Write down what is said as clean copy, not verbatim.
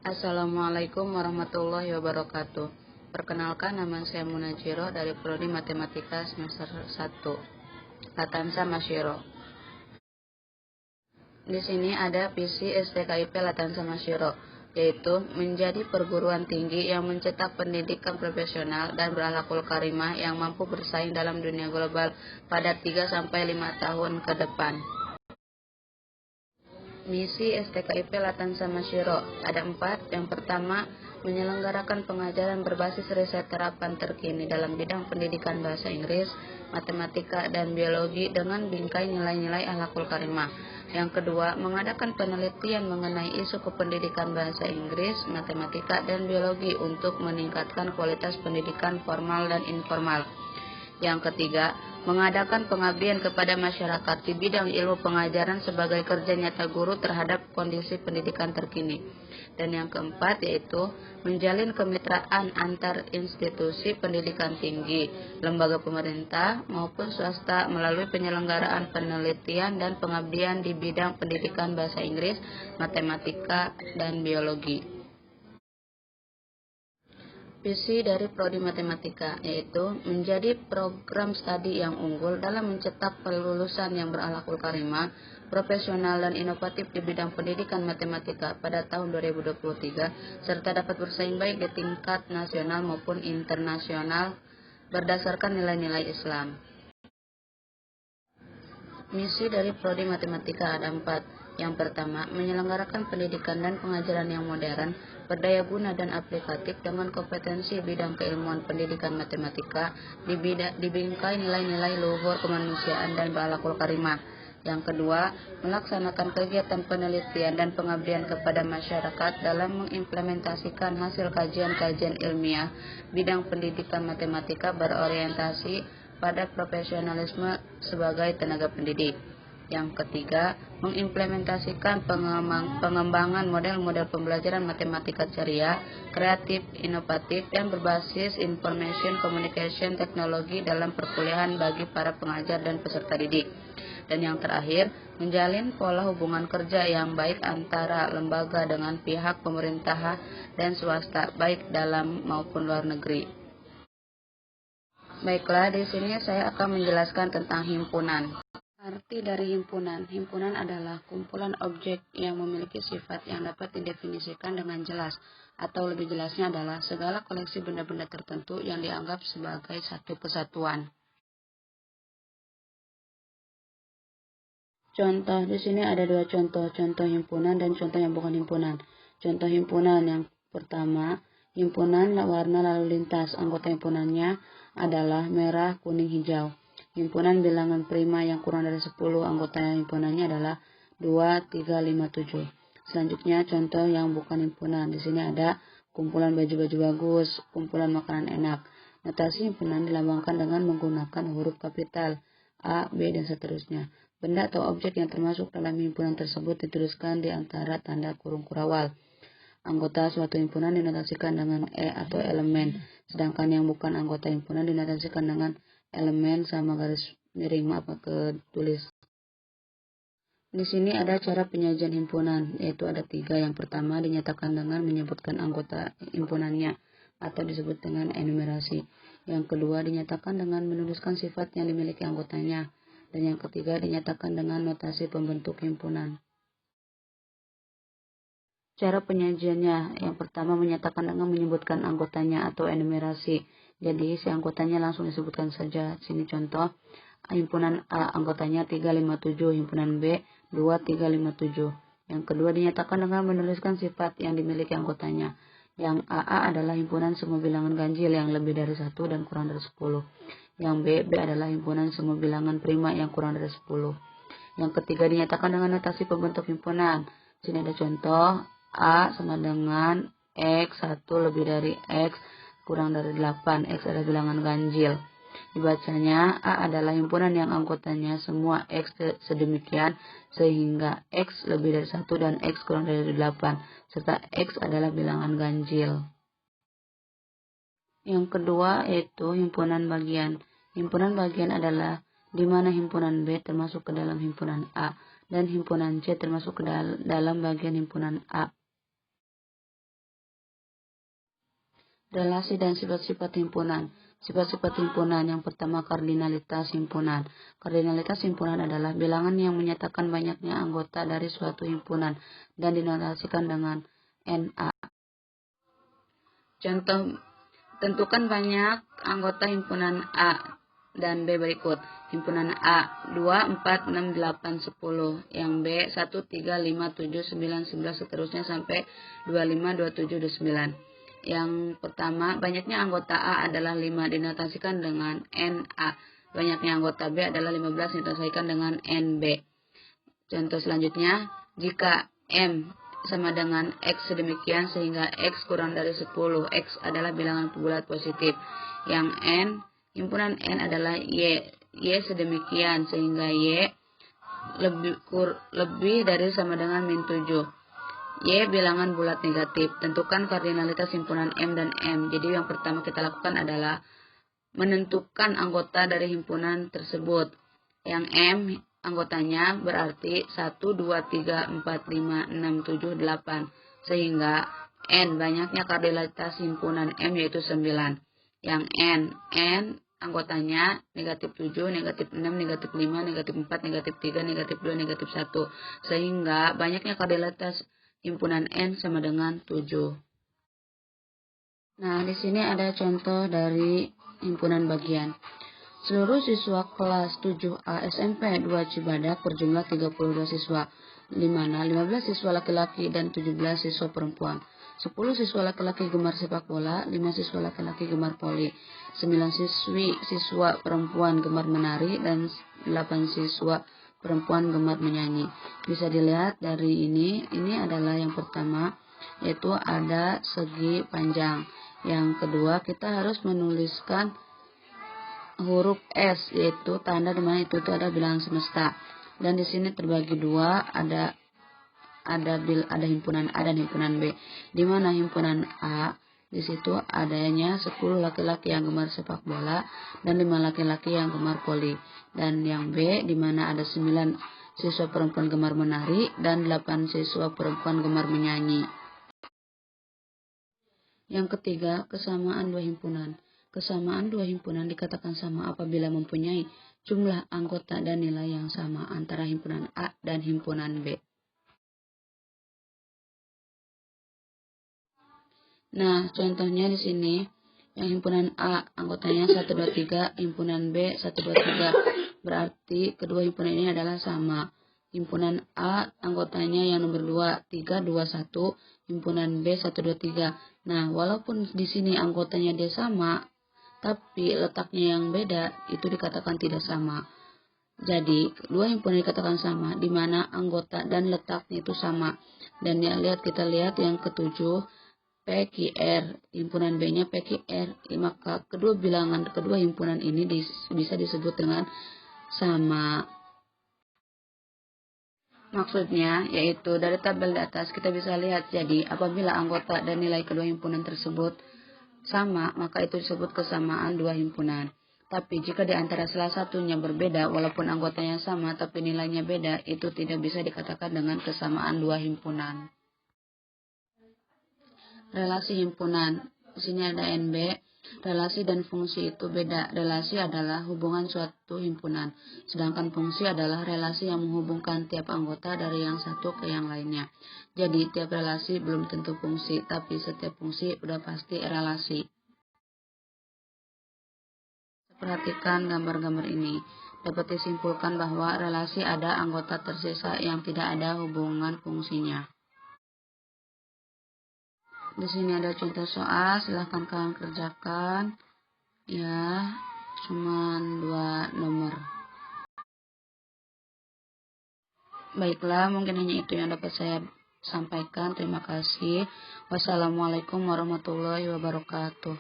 Assalamualaikum warahmatullahi wabarakatuh. Perkenalkan, nama saya Munajiro dari Prodi Matematika semester 1, Latansa Masyiro. Di sini ada visi STKIP Latansa Masyiro, yaitu menjadi perguruan tinggi yang mencetak pendidikan profesional dan berakhlakul karimah yang mampu bersaing dalam dunia global pada 3-5 tahun ke depan. Misi STKIP Latansa Masyiro ada 4. Yang pertama, menyelenggarakan pengajaran berbasis riset terapan terkini dalam bidang pendidikan bahasa Inggris, matematika, dan biologi dengan bingkai nilai-nilai akhlakul karimah. Yang kedua, mengadakan penelitian mengenai isu kependidikan bahasa Inggris, matematika, dan biologi untuk meningkatkan kualitas pendidikan formal dan informal. Yang ketiga, mengadakan pengabdian kepada masyarakat di bidang ilmu pengajaran sebagai kerja nyata guru terhadap kondisi pendidikan terkini. Dan yang keempat yaitu menjalin kemitraan antar institusi pendidikan tinggi, lembaga pemerintah maupun swasta melalui penyelenggaraan penelitian dan pengabdian di bidang pendidikan bahasa Inggris, matematika, dan biologi. Visi dari Prodi Matematika yaitu menjadi program studi yang unggul dalam mencetak pelulusan yang berakhlakul karimah, profesional dan inovatif di bidang pendidikan matematika pada tahun 2023 serta dapat bersaing baik di tingkat nasional maupun internasional berdasarkan nilai-nilai Islam. Misi dari Prodi Matematika ada 4. Yang pertama, menyelenggarakan pendidikan dan pengajaran yang modern, berdaya guna dan aplikatif dengan kompetensi bidang keilmuan pendidikan matematika di bingkai nilai-nilai luhur kemanusiaan dan berakhlakul karimah. Yang kedua, melaksanakan kegiatan penelitian dan pengabdian kepada masyarakat dalam mengimplementasikan hasil kajian-kajian ilmiah bidang pendidikan matematika berorientasi pada profesionalisme sebagai tenaga pendidik. Yang ketiga, mengimplementasikan pengembangan model-model pembelajaran matematika ceria, kreatif, inovatif, dan berbasis information communication teknologi dalam perkuliahan bagi para pengajar dan peserta didik. Dan yang terakhir, menjalin pola hubungan kerja yang baik antara lembaga dengan pihak pemerintah dan swasta, baik dalam maupun luar negeri. Baiklah, di sini saya akan menjelaskan tentang himpunan. Arti dari himpunan. Himpunan adalah kumpulan objek yang memiliki sifat yang dapat didefinisikan dengan jelas, atau lebih jelasnya adalah segala koleksi benda-benda tertentu yang dianggap sebagai satu kesatuan. Contoh, di sini ada 2 contoh himpunan dan contoh yang bukan himpunan. Contoh himpunan yang pertama, himpunan warna lalu lintas, anggota himpunannya adalah merah, kuning, hijau. Himpunan bilangan prima yang kurang dari 10, anggota himpunannya adalah 2, 3, 5, 7. Selanjutnya contoh yang bukan himpunan. Di sini ada kumpulan baju-baju bagus, kumpulan makanan enak. Notasi himpunan dilambangkan dengan menggunakan huruf kapital A, B, dan seterusnya. Benda atau objek yang termasuk dalam himpunan tersebut dituliskan di antara tanda kurung kurawal. Anggota suatu himpunan dinotasikan dengan E atau elemen, sedangkan yang bukan anggota himpunan dinotasikan dengan elemen sama garis miring tulis. Di sini ada cara penyajian himpunan, yaitu ada 3. Yang pertama, dinyatakan dengan menyebutkan anggota himpunannya atau disebut dengan enumerasi. Yang kedua, dinyatakan dengan menuliskan sifat yang dimiliki anggotanya. Dan yang ketiga, dinyatakan dengan notasi pembentuk himpunan. Cara penyajiannya, yang pertama menyatakan dengan menyebutkan anggotanya atau enumerasi. Jadi si anggotanya langsung disebutkan saja. Sini contoh, himpunan A anggotanya 357, himpunan B 2357. Yang kedua dinyatakan dengan menuliskan sifat yang dimiliki anggotanya. Yang AA adalah himpunan semua bilangan ganjil yang lebih dari 1 dan kurang dari 10. Yang B adalah himpunan semua bilangan prima yang kurang dari 10. Yang ketiga dinyatakan dengan notasi pembentuk himpunan. Sini ada contoh, A sama dengan X 1 lebih dari X kurang dari 8. X adalah bilangan ganjil. Dibacanya, A adalah himpunan yang anggotanya semua X sedemikian sehingga X lebih dari 1 dan X kurang dari 8, serta X adalah bilangan ganjil. Yang kedua yaitu himpunan bagian. Himpunan bagian adalah di mana himpunan B termasuk ke dalam himpunan A dan himpunan C termasuk ke dalam bagian himpunan A. Relasi dan sifat-sifat himpunan. Sifat-sifat himpunan. Yang pertama, kardinalitas himpunan. Kardinalitas himpunan adalah bilangan yang menyatakan banyaknya anggota dari suatu himpunan dan dinotasikan dengan NA. Contoh, tentukan banyak anggota himpunan A dan B berikut. Himpunan A 2, 4, 6, 8, 10. Yang B 1, 3, 5, 7, 9, 11 seterusnya sampai 25, 27, 29. Yang pertama, banyaknya anggota A adalah 5 dinotasikan dengan NA. Banyaknya anggota B adalah 15 dinotasikan dengan NB. Contoh selanjutnya, jika M sama dengan X sedemikian sehingga X kurang dari 10, X adalah bilangan bulat positif. Yang N, himpunan N adalah Y sedemikian sehingga Y lebih dari sama dengan min 7. Y bilangan bulat negatif. Tentukan kardinalitas himpunan M dan M. Jadi yang pertama kita lakukan adalah menentukan anggota dari himpunan tersebut. Yang M anggotanya berarti 1, 2, 3, 4, 5, 6, 7, 8. Sehingga N banyaknya kardinalitas himpunan M yaitu 9. Yang N anggotanya negatif 7, negatif 6, negatif 5, negatif 4, negatif 3, negatif 2, negatif 1. Sehingga banyaknya kardinalitas himpunan N sama dengan 7. Nah, di sini ada contoh dari himpunan bagian. Seluruh siswa kelas 7A SMP 2 Cibadak berjumlah 32 siswa, di mana 15 siswa laki-laki dan 17 siswa perempuan. 10 siswa laki-laki gemar sepak bola, 5 siswa laki-laki gemar voli, 9 siswa perempuan gemar menari, dan 8 siswa perempuan gemar menyanyi. Bisa dilihat dari ini adalah yang pertama, yaitu ada segi panjang. Yang kedua, kita harus menuliskan huruf S, yaitu tanda dimana itu ada bilangan semesta. Dan di sini terbagi dua, ada himpunan A dan himpunan B. Di mana himpunan A di situ adanya 10 laki-laki yang gemar sepak bola dan 5 laki-laki yang gemar voli. Dan yang B di mana ada 9 siswa perempuan gemar menari dan 8 siswa perempuan gemar menyanyi. Yang ketiga, kesamaan dua himpunan. Kesamaan dua himpunan dikatakan sama apabila mempunyai jumlah anggota dan nilai yang sama antara himpunan A dan himpunan B. Nah, contohnya di sini, yang himpunan A anggotanya 1, 2, 3, himpunan B 1, 2, 3. Berarti kedua himpunan ini adalah sama. Himpunan A anggotanya yang nomor 2, 3, 2, 1, himpunan B 1, 2, 3. Nah, walaupun di sini anggotanya dia sama, tapi letaknya yang beda, itu dikatakan tidak sama. Jadi, kedua himpunan dikatakan sama, di mana anggota dan letaknya itu sama. Dan ya, kita lihat yang ketujuh, PQR, himpunan B-nya PQR, maka kedua himpunan ini bisa disebut dengan sama. Maksudnya, yaitu dari tabel di atas kita bisa lihat, jadi apabila anggota dan nilai kedua himpunan tersebut sama, maka itu disebut kesamaan dua himpunan. Tapi jika di antara salah satunya berbeda, walaupun anggotanya sama tapi nilainya beda, itu tidak bisa dikatakan dengan kesamaan dua himpunan. Relasi himpunan. Di sini ada NB. Relasi dan fungsi itu beda. Relasi adalah hubungan suatu himpunan. Sedangkan fungsi adalah relasi yang menghubungkan tiap anggota dari yang satu ke yang lainnya. Jadi tiap relasi belum tentu fungsi, tapi setiap fungsi udah pasti relasi. Perhatikan gambar-gambar ini. Dapat disimpulkan bahwa relasi ada anggota tersisa yang tidak ada hubungan fungsinya. Di sini ada contoh soal, silahkan kalian kerjakan. Ya, cuman 2 nomor. Baiklah, mungkin hanya itu yang dapat saya sampaikan. Terima kasih. Wassalamualaikum warahmatullahi wabarakatuh.